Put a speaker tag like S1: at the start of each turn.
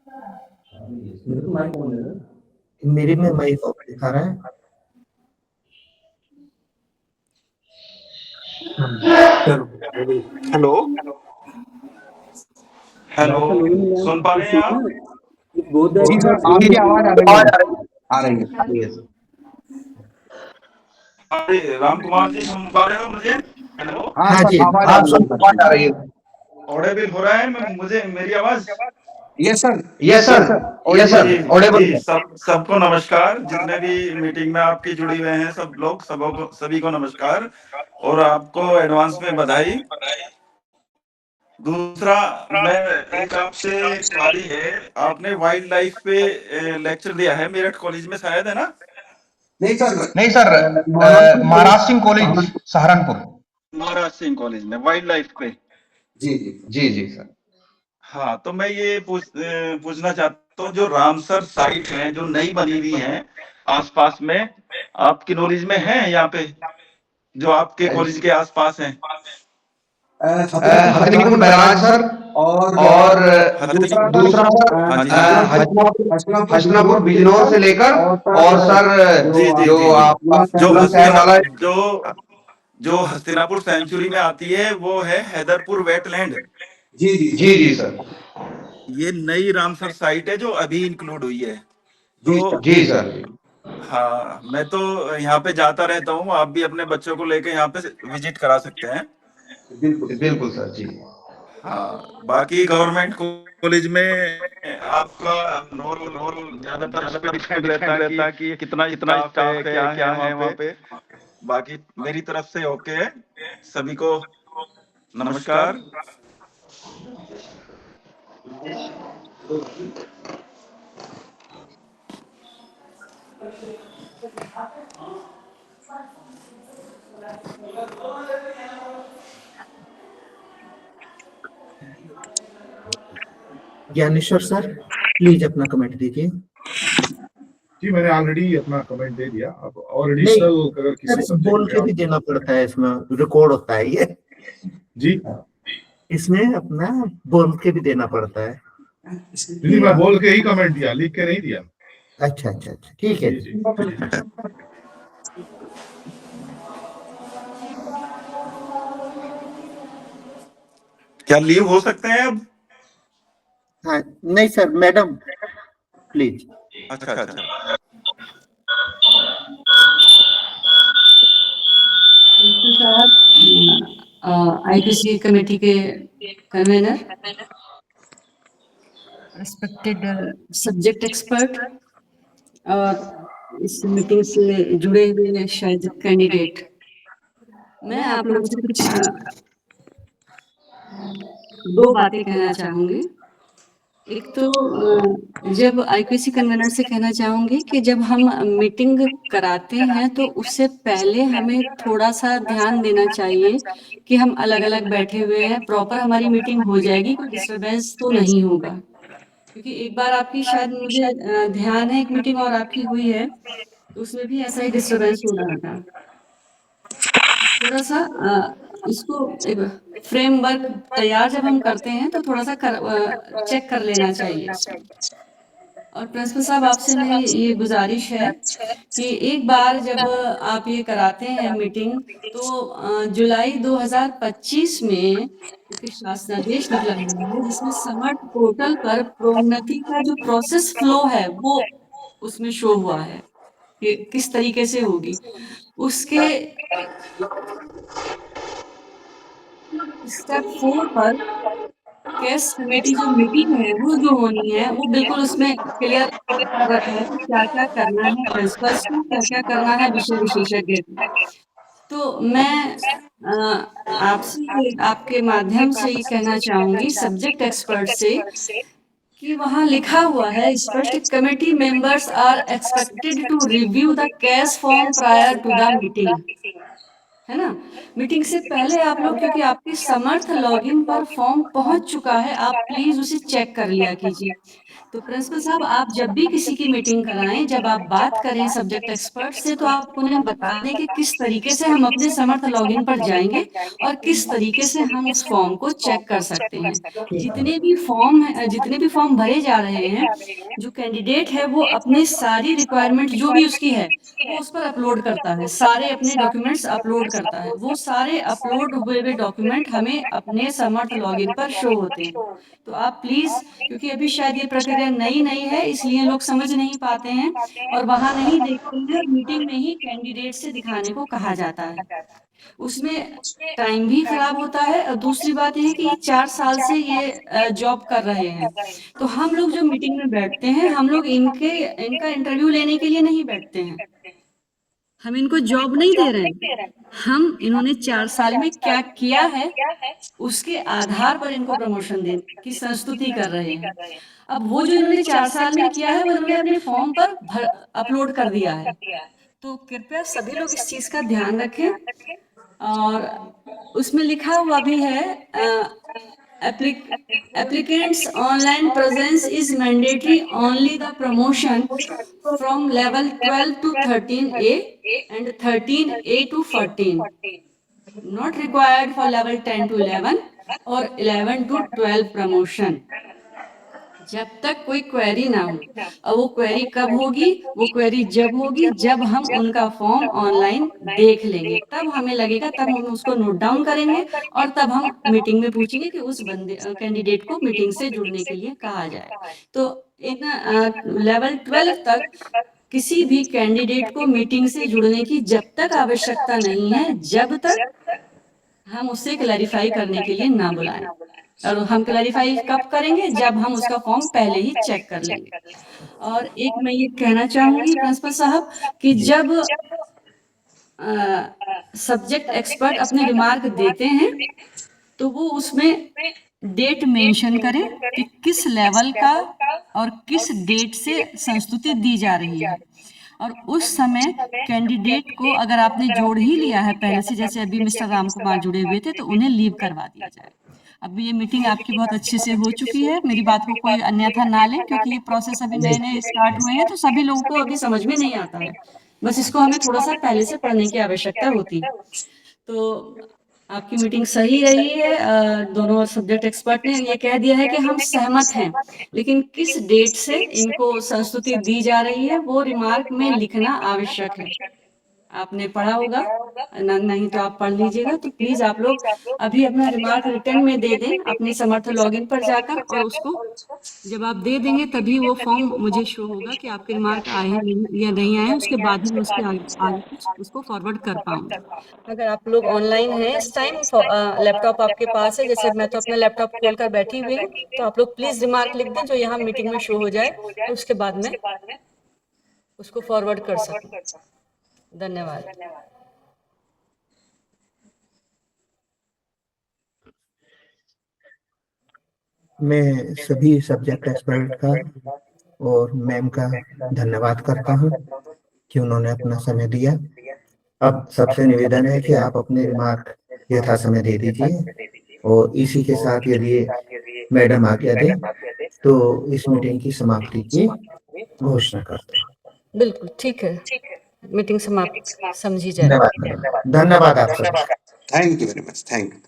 S1: मेरे को mic on है ना, मेरे में माइक ऑफ दिखा रहा है।
S2: हेलो हेलो, सुन पा रहे हैं आप?
S3: जी सर, आपकी आवाज आ रही है।
S2: अरे राम कुमार जी, सुन पा रहे हो मुझे? हेलो,
S3: हाँ
S1: हाँ
S3: सर,
S1: जी,
S3: आवाज
S1: आप सुन
S3: आ रही है।
S2: ऑडिबल हो रहा है मुझे मेरी आवाज?
S3: Yes sir,
S1: yes sir, yes
S2: ji
S1: sir, audible
S2: ji,
S1: है।
S2: सबको नमस्कार। जितने भी मीटिंग में आपके जुड़े हुए हैं सब लोग, सभी को नमस्कार और आपको एडवांस में बधाई। दूसरा, मैं एक आपसे सवाल है, आपने वाइल्ड लाइफ पे लेक्चर दिया है मेरठ कॉलेज में शायद, है ना?
S3: नहीं सर, महाराष्ट्र कॉलेज सहारनपुर।
S2: महाराज सिंह कॉलेज में वाइल्ड लाइफ पे।
S3: जी जी सर।
S2: हाँ, तो मैं ये पूछना चाहता हूँ, जो रामसर साइट है जो नई बनी हुई है आसपास में, आपकी नॉलेज में है यहाँ पे, जो आपके कॉलेज के आसपास हैं?
S3: हथिनीकुंड बैराज सर, और दूसरा सर
S2: हाँ जी, हाँ जी,
S3: हसनापुर बिजनौर से लेकर, और सर
S2: जी जी
S3: जो
S2: जी जी,
S3: आपका
S2: जो
S3: शहर वाला
S2: जो हस्तिनापुर सेंचुरी में आती है वो है हैदरपुर वेटलैंड।
S3: जी जी सर।
S2: ये नई रामसर साइट है जो अभी इंक्लूड हुई है। तो
S3: जी सर।
S2: हाँ, मैं तो यहाँ पे जाता रहता हूँ, आप भी अपने बच्चों को लेके यहाँ पे विजिट करा सकते हैं।
S3: बिल्कुल सर जी।
S2: हाँ, बाकी गवर्नमेंट कॉलेज में आपका रोल ज्यादातर उस पर डिपेंड रहता है कि कितना स्टाफ है क्या है वहाँ पे। बाकी मेरी तरफ से ओके है। सभी को नमस्कार।
S1: ज्ञानेश्वर सर, प्लीज अपना कमेंट दीजिए।
S4: जी, मैंने ऑलरेडी अपना कमेंट दे दिया। अब और
S1: नहीं,
S4: एडिशनल अगर किसी
S1: सर
S4: सब्जेक्ट
S1: बोल
S4: पे
S1: के
S4: आप
S1: भी देना पड़ता है, इसमें रिकॉर्ड होता है ये।
S4: जी
S1: इसमें अपना बोल के भी देना पड़ता है।
S4: जी, मैं बोल के ही कमेंट दिया, लिख के नहीं दिया।
S1: अच्छा अच्छा अच्छा, ठीक है
S4: जी
S1: जी।
S4: जी।
S2: क्या लीव हो सकते हैं अब?
S1: हाँ, नहीं सर, मैडम प्लीज।
S2: अच्छा अच्छा।
S5: आईपीसी कमेटी के कन्वेनर, रिस्पेक्टेड सब्जेक्ट एक्सपर्ट और इस मीटिंग से जुड़े हुए शायद कैंडिडेट, मैं आप लोगों से कुछ दो बातें कहना चाहूंगी। एक तो जब आईपीसी कन्वेनर से कहना चाहूंगी कि जब हम मीटिंग कराते हैं तो उससे पहले हमें थोड़ा सा ध्यान देना चाहिए कि हम अलग अलग बैठे हुए हैं, प्रॉपर हमारी मीटिंग हो जाएगी, कोई डिस्टरबेंस तो नहीं होगा। क्योंकि एक बार आपकी शायद मुझे ध्यान है एक मीटिंग और आपकी हुई है, तो उसमें भी ऐसा ही डिस्टरबेंस हो रहा था। थोड़ा सा इसको एक फ्रेमवर्क तैयार जब हम करते हैं तो थोड़ा सा चेक कर लेना चाहिए इसको। और प्रिंसिपल साहब, आपसे मेरी ये गुजारिश है कि एक बार जब आप ये कराते हैं मीटिंग, तो जुलाई 2025 में एक शासनादेश निकला हुआ है जिसमें समर्थ पोर्टल पर प्रोन्नति का जो प्रोसेस फ्लो है वो उसमें शो हुआ है कि किस तरीके से होगी। उसके स्टेप 4 पर केस कमेटी जो मीटिंग है वो जो होनी है वो बिल्कुल उसमें क्लियर रखा है कि क्या-क्या करना है प्रिंसिपल्स को, क्या-क्या करना है विषय विशेषज्ञ को। तो मैं आपसे आपके माध्यम से ये कहना चाहूँगी सब्जेक्ट एक्सपर्ट से कि वहाँ लिखा हुआ है स्पष्ट, committee members are expected to review the case form prior to the meeting. है ना। मीटिंग से पहले आप लोग, क्योंकि आपके समर्थ लॉगिन पर फॉर्म पहुंच चुका है, आप प्लीज उसे चेक कर लिया कीजिए। तो प्रिंसिपल साहब, आप जब भी किसी की मीटिंग कराएं, जब आप बात करें सब्जेक्ट एक्सपर्ट से, तो आप उन्हें बता दें कि किस तरीके से हम अपने समर्थ लॉगिन पर जाएंगे और किस तरीके से हम उस फॉर्म को चेक कर सकते हैं। जितने भी फॉर्म भरे जा रहे हैं, जो कैंडिडेट है वो अपने सारी रिक्वायरमेंट जो भी उसकी है वो उस पर अपलोड करता है, सारे अपने डॉक्यूमेंट्स अपलोड करता है। वो सारे अपलोड हुए हुए डॉक्यूमेंट हमें अपने समर्थ लॉगिन पर शो होते हैं। तो आप प्लीज, क्योंकि अभी शायद ये प्रक्रिया नई है, इसलिए लोग समझ नहीं पाते हैं और वहां नहीं देखते हैं, और मीटिंग में ही कैंडिडेट से दिखाने को कहा जाता है। उसमें टाइम भी खराब होता है। और दूसरी बात यह है कि ये 4 साल से ये जॉब कर रहे हैं, तो हम लोग जो मीटिंग में बैठते हैं, हम लोग इनका इंटरव्यू लेने के लिए नहीं बैठते हैं। हम इनको जॉब नहीं दे रहे हैं, हम इन्होंने 4 साल में क्या किया है उसके आधार पर इनको प्रमोशन देने की संस्तुति कर रहे हैं। अब वो जो इन्होंने 4 साल में किया है वो इन्होंने अपने फॉर्म पर अपलोड कर दिया है। तो कृपया सभी लोग इस चीज का ध्यान रखें। और उसमें लिखा हुआ भी है, applicants online presence is mandatory only the promotion from level 12 to 13A and 13A to 14, not required for level 10 to 11 or 11 to 12 promotion, जब तक कोई क्वेरी ना हो। और वो क्वेरी कब होगी? वो क्वेरी जब होगी जब हम उनका फॉर्म ऑनलाइन देख लेंगे, तब हमें लगेगा, तब हम उसको नोट डाउन करेंगे और तब हम मीटिंग में पूछेंगे कि उस कैंडिडेट को मीटिंग से जुड़ने के लिए कहा जाए। तो इन लेवल 12 तक किसी भी कैंडिडेट को मीटिंग से जुड़ने की जब तक आवश्यकता नहीं है, जब तक हम उसे क्लैरिफाई करने के लिए ना बुलाएं। और हम क्लैरिफाई कब करेंगे? जब हम उसका फॉर्म पहले ही चेक कर लेंगे। और एक मैं ये कहना चाहूंगी प्रिंसिपल साहब कि जब सब्जेक्ट एक्सपर्ट अपने रिमार्क देते हैं तो वो उसमें डेट मेंशन करें कि किस लेवल का और किस डेट से संस्तुति दी जा रही है। और उस समय कैंडिडेट को अगर आपने जोड़ ही लिया है पहले से, जैसे अभी मिस्टर राम कुमार जुड़े हुए थे, तो उन्हें लीव करवा दिया जाए। अब ये मीटिंग आपकी बहुत अच्छे से हो चुकी है, मेरी बात को कोई अन्यथा ना ले, क्योंकि ये प्रोसेस अभी नए स्टार्ट हुए हैं, तो सभी लोगों को अभी समझ में नहीं आता है। बस इसको हमें थोड़ा सा पहले से पढ़ने की आवश्यकता होती है। तो आपकी मीटिंग सही रही है। दोनों सब्जेक्ट एक्सपर्ट ने ये कह दिया है कि हम सहमत हैं, लेकिन किस डेट से इनको संस्तुति दी जा रही है वो रिमार्क में लिखना आवश्यक है। आपने पढ़ा होगा, नहीं तो आप पढ़ लीजिएगा। तो प्लीज आप लोग अभी अपना रिमार्क रिटर्न में दे दें अपने समर्थ लॉगिन पर जाकर, और उसको जब आप दे देंगे तभी वो फॉर्म मुझे शो होगा कि आपके रिमार्क आए हैं या नहीं आए हैं। उसके बाद ही मैं उसके आगे कुछ उसको फॉरवर्ड कर पाऊंगी। अगर आप लोग ऑनलाइन हैं इस टाइम, लैपटॉप आपके पास है, जैसे मैं तो अपना लैपटॉप खोल कर बैठी हुई हूँ, तो आप लोग प्लीज रिमार्क लिख दें जो यहाँ मीटिंग में शो हो जाए, तो उसके बाद में उसको फॉरवर्ड कर सकूं। धन्यवाद।
S1: मैं सभी सब्जेक्ट एक्सपर्ट का और मैम का धन्यवाद करता हूँ कि उन्होंने अपना समय दिया। अब सबसे निवेदन है कि आप अपने रिमार्क यथा समय दे दीजिए, और इसी के साथ यदि मैडम आज्ञा दें तो इस मीटिंग की समाप्ति की घोषणा करते हैं।
S5: बिल्कुल ठीक है, मीटिंग समाप्त समझी जाए।
S1: धन्यवाद आप सभी।
S3: Thank you very much, thank you.